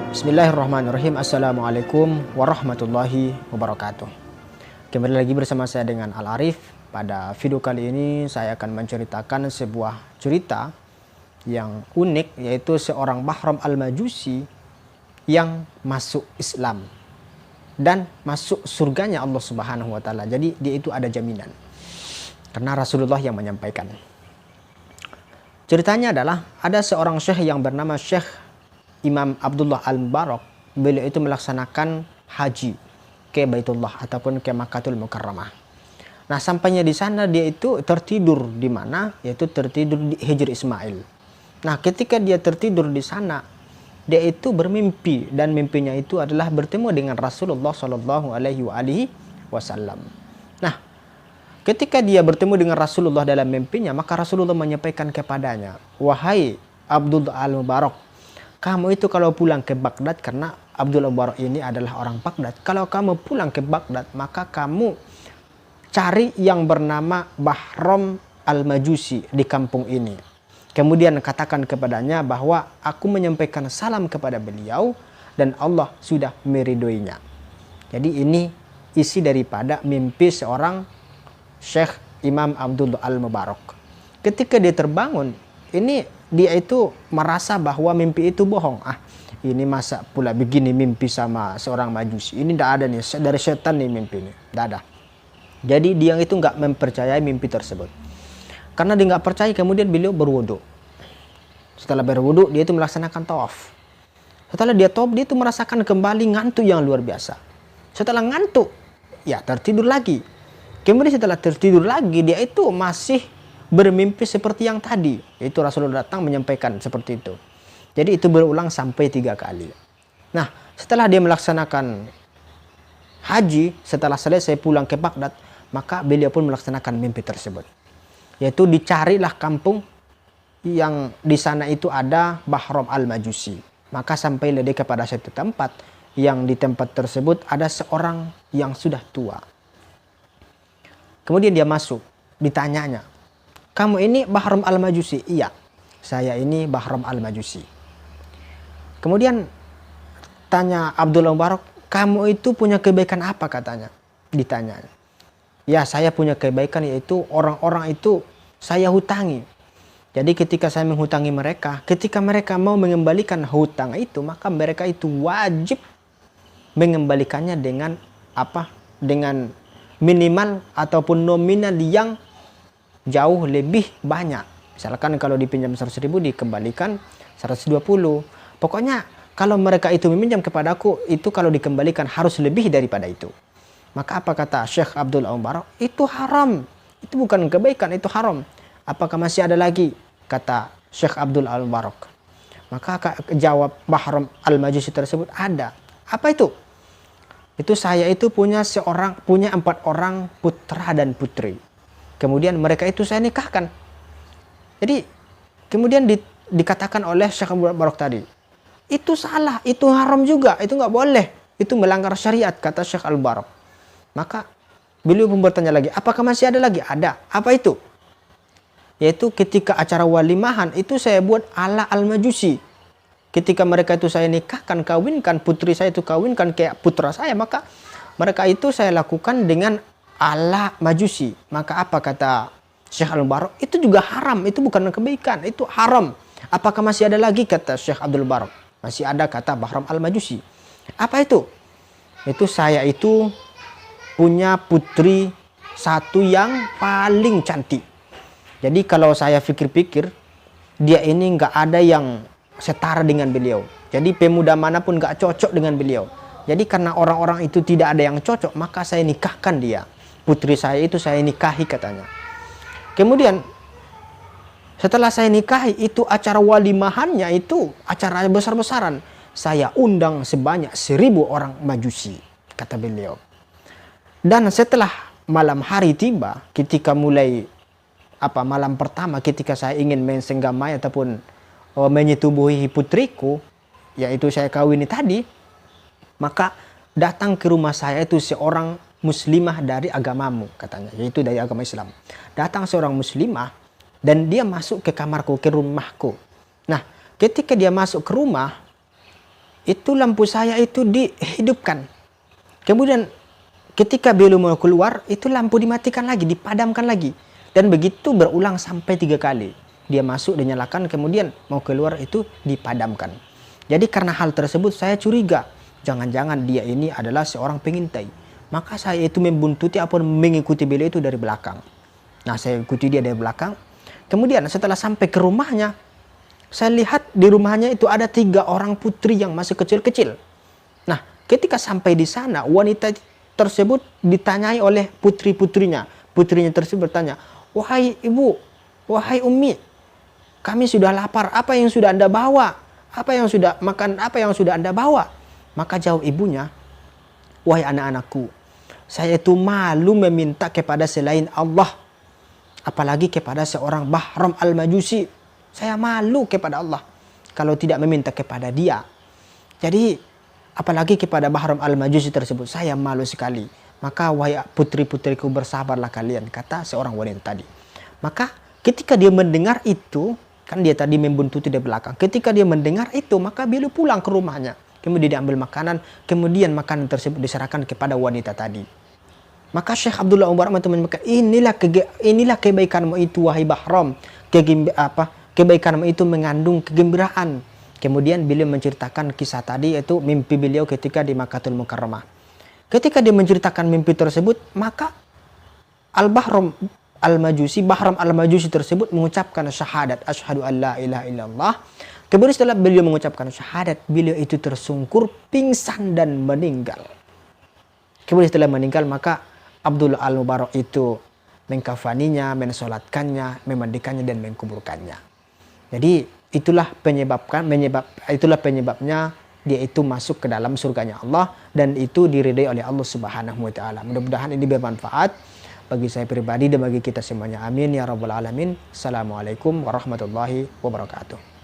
Bismillahirrahmanirrahim. Assalamualaikum warahmatullahi wabarakatuh. Kembali lagi bersama saya dengan Al-Arif. Pada video kali ini saya akan menceritakan sebuah cerita yang unik, yaitu seorang Bahram Al-Majusi yang masuk Islam dan masuk surganya Allah Subhanahu wa taala. Jadi dia itu ada jaminan. Karena Rasulullah yang menyampaikan. Ceritanya adalah ada seorang syekh yang bernama Syekh Imam Abdullah Al-Mubarak. Beliau itu melaksanakan haji ke Baitullah ataupun ke Makkahul Mukarramah. Nah, sampainya di sana dia itu tertidur di mana? Yaitu tertidur di Hijr Ismail. Nah, ketika dia tertidur di sana, dia itu bermimpi dan mimpinya itu adalah bertemu dengan Rasulullah Shallallahu Alaihi Wasallam. Nah, ketika dia bertemu dengan Rasulullah dalam mimpinya, maka Rasulullah menyampaikan kepadanya, "Wahai Abdullah Al-Mubarak, kamu itu kalau pulang ke Baghdad," karena Abdullah Mubarak ini adalah orang Baghdad, "kalau kamu pulang ke Baghdad, maka kamu cari yang bernama Bahram Al-Majusi di kampung ini. Kemudian katakan kepadanya bahwa aku menyampaikan salam kepada beliau dan Allah sudah meridhoinya." Jadi ini isi daripada mimpi seorang Syekh Imam Abdullah Al-Mubarak. Ketika dia terbangun, ini dia itu merasa bahwa mimpi itu bohong. Ini masa pula begini mimpi sama seorang majusi. Ini tidak ada nih, dari setan nih mimpi ini. Tidak ada. Jadi dia itu nggak mempercayai mimpi tersebut. Karena dia nggak percaya, kemudian beliau berwudu. Setelah berwudu, dia itu melaksanakan tawaf. Setelah dia tawaf, dia itu merasakan kembali ngantuk yang luar biasa. Setelah ngantuk, ya tertidur lagi. Kemudian setelah tertidur lagi, dia itu masih bermimpi seperti yang tadi. Itu Rasulullah datang menyampaikan seperti itu. Jadi itu berulang sampai 3 kali. Nah, setelah dia melaksanakan haji, setelah selesai pulang ke Baghdad, maka beliau pun melaksanakan mimpi tersebut. Yaitu dicarilah kampung yang di sana itu ada Bahram Al-Majusi. Maka sampailah dia kepada satu tempat, yang di tempat tersebut ada seorang yang sudah tua. Kemudian dia masuk, ditanyanya, "Kamu ini Bahram Al-Majusi?" "Iya, saya ini Bahram Al-Majusi." Kemudian tanya Abdullah Mubarak, "Kamu itu punya kebaikan apa?" katanya. Ditanya. "Ya, saya punya kebaikan, yaitu orang-orang itu saya hutangi. Jadi ketika saya menghutangi mereka, ketika mereka mau mengembalikan hutang itu, maka mereka itu wajib mengembalikannya dengan apa? Dengan minimal ataupun nominal yang jauh lebih banyak. Misalkan kalau dipinjam 100.000 dikembalikan 120. Pokoknya kalau mereka itu meminjam kepadaku, itu kalau dikembalikan harus lebih daripada itu." Maka apa kata Syekh Abdul Mubarak? "Itu haram. Itu bukan kebaikan, itu haram." "Apakah masih ada lagi?" kata Syekh Abdul Mubarak. Maka jawab Bahram Al-Majusi tersebut, "Ada." "Apa itu?" "Itu saya itu punya 4 orang putra dan putri. Kemudian mereka itu saya nikahkan." Jadi kemudian dikatakan oleh Syekh Abdul Mubarak tadi, "Itu salah, itu haram juga, itu nggak boleh, itu melanggar syariat," kata Syekh Al-Mubarak. Maka beliau pun bertanya lagi, "Apakah masih ada lagi?" "Ada." "Apa itu?" "Yaitu ketika acara walimahan itu saya buat ala Al-Majusi. Ketika mereka itu saya nikahkan, kawinkan, putri saya itu kawinkan kayak putra saya, maka mereka itu saya lakukan dengan ala Majusi." Maka apa kata Syekh Al-Mubarak? "Itu juga haram, itu bukan kebaikan, itu haram." "Apakah masih ada lagi?" kata Syekh Abdul Mubarak. "Masih ada," kata Bahram Al-Majusi. "Apa itu?" "Itu saya itu punya putri satu yang paling cantik. Jadi kalau saya pikir-pikir, dia ini nggak ada yang setara dengan beliau. Jadi pemuda manapun nggak cocok dengan beliau. Jadi karena orang-orang itu tidak ada yang cocok, maka saya nikahkan dia. Putri saya itu saya nikahi," katanya. Kemudian setelah saya nikahi, itu acara walimahannya itu acara besar-besaran. Saya undang sebanyak 1.000 orang Majusi," kata beliau. "Dan setelah malam hari tiba, ketika mulai malam pertama, ketika saya ingin mensenggamai ataupun menyetubuhi putriku, yaitu saya kawini tadi, maka datang ke rumah saya itu seorang muslimah dari agamamu," katanya, yaitu dari agama Islam. "Datang seorang muslimah dan dia masuk ke kamarku, ke rumahku. Nah, ketika dia masuk ke rumah, itu lampu saya itu dihidupkan. Kemudian ketika beliau mau keluar, itu lampu dimatikan lagi, dipadamkan lagi. Dan begitu berulang sampai 3 kali. Dia masuk, dinyalakan, kemudian mau keluar itu dipadamkan. Jadi karena hal tersebut saya curiga, jangan-jangan dia ini adalah seorang pengintai. Maka saya itu membuntuti atau mengikuti beliau itu dari belakang. Nah, saya ikuti dia dari belakang. Kemudian setelah sampai ke rumahnya, saya lihat di rumahnya itu ada 3 orang putri yang masih kecil-kecil. Nah, ketika sampai di sana, wanita tersebut ditanyai oleh putri-putrinya. Putrinya tersebut bertanya, "Wahai ibu, wahai umi, kami sudah lapar, apa yang sudah Anda bawa? Apa yang sudah makan, apa yang sudah Anda bawa?" Maka jawab ibunya, "Wahai anak-anakku, saya itu malu meminta kepada selain Allah. Apalagi kepada seorang Bahram al-Majusi. Saya malu kepada Allah kalau tidak meminta kepada dia. Jadi apalagi kepada Bahram al-Majusi tersebut, saya malu sekali. Maka wahai putri-putriku, bersabarlah kalian," kata seorang wanita tadi. Maka ketika dia mendengar itu, kan dia tadi membuntuti di belakang. Ketika dia mendengar itu, maka beliau pulang ke rumahnya. Kemudian diambil makanan, kemudian makanan tersebut diserahkan kepada wanita tadi. Maka Syekh Abdullah Umar mengatakan, inilah kebaikanmu itu wahai Bahram. Kebaikanmu itu mengandung kegembiraan. Kemudian beliau menceritakan kisah tadi, yaitu mimpi beliau ketika di Makkahul Mukarramah. Ketika dia menceritakan mimpi tersebut, maka Bahram al-Majusi tersebut mengucapkan syahadat, asyhadu an la ilaha illallah. Kemudian setelah beliau mengucapkan syahadat, beliau itu tersungkur, pingsan dan meninggal. Kemudian setelah meninggal, maka Abdullah al-Mubarak itu mengkafaninya, mensolatkannya, memandikannya dan mengkuburkannya. Jadi itulah penyebabnya dia itu masuk ke dalam surganya Allah, dan itu diridai oleh Allah Subhanahu wa taala. Mudah-mudahan ini bermanfaat bagi saya pribadi dan bagi kita semuanya. Amin ya rabbal alamin. Assalamualaikum warahmatullahi wabarakatuh.